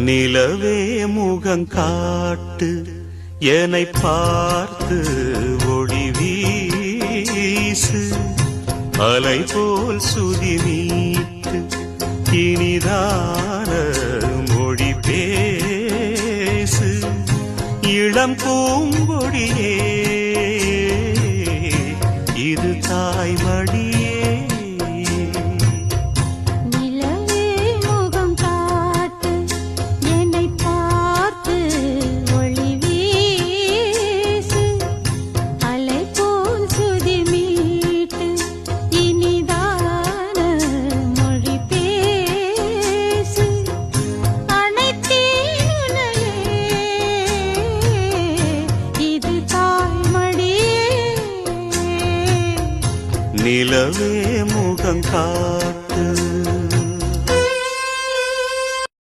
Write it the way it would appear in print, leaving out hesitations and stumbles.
நிலவே முகங்காட்டு என்னை பார்த்து ஒளி வீசு அலை போல் சுதி நீட்டு இனிதான மொழி பேசு இளம் பூங்கொடியே இது தாய்மடியே நிலவே முகங்காட்டு